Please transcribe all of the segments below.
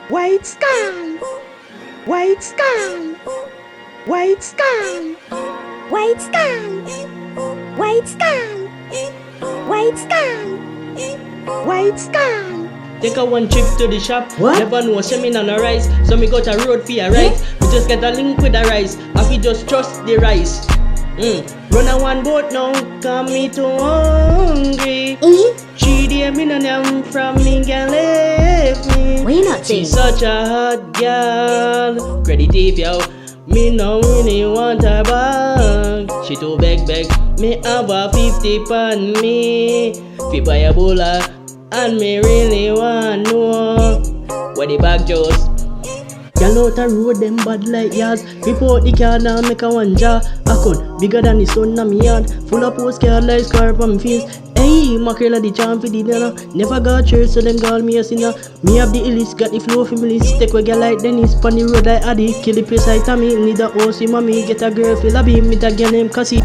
White sky, white sky, white sky, white sky, white sky, white sky, white sky. Take a one trip to the shop. What? Never know say me on a rise. So me got a road for a ride. We just get a link with the rice. I fi just trust the rice. Run a one boat now, come me too hungry. 3 days me no name from me girl left me. Why you not She's saying? such a hot girl. Credit if yo. Me no really want her back. She too beg. Me have a 50 pan me. Fi buy a bowler. And me really want know where the bag just. Y'all out the road, them bad like yours. Report the car now, make a one jar. Account bigger than the sun on me yard. Full of postcard like scarf on me face. Hey, mackerel of the charm for the dinner. Never got church, so them call me a sinner. Me have the illest, got the flow for me list. Take a girl like Dennis, pon the road like Addy. Kill the place like Tommy, need a house in mommy. Get a girl feel a beam, meet a girl named Cassie.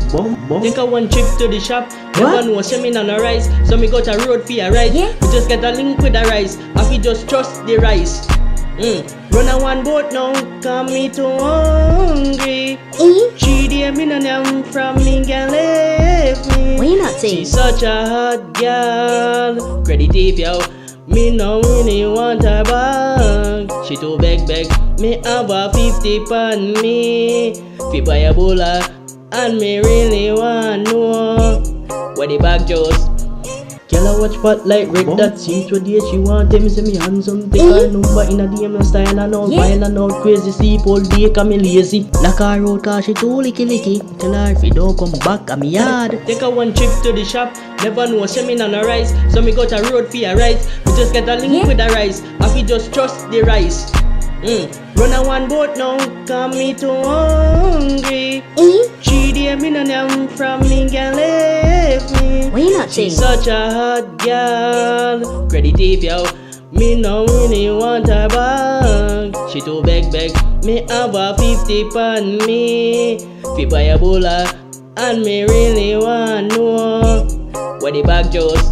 Take a one trip to the shop. Never know say me on a rise. So me got a road for a ride. Yeah. We just get a link with the rice. I fi just trust the rice. Run a one boat now, come me too hungry. 3 days me no name from me girl left me. Why you not saying? She's such a hot girl. Credit if yo. Me no really want her back. She too beg. Me have a 50 pan me. Fi buy a bowler. And me really want know where the bag just. Girl I watch pot like Rick that seems to date she want tell me say me handsome. Take her number in a DM style and all wild and all crazy. Sleep all day cause me lazy. Knock her out cause she too licky. Tell her if you don't come back at me yard. Take a one trip to the shop. Never know say me on a rise. So me got a road for a ride. We just get a link with the rice. I fi just trust the rice. Run a one boat now, come me too hungry. 3 days me no name from me girl left me. Why you not saying? She's such a hot girl. Credit if yo. Me no really want her back. She too beg. Me have a 50 pan me. Fi buy a bowler. And me really want know where the bag just.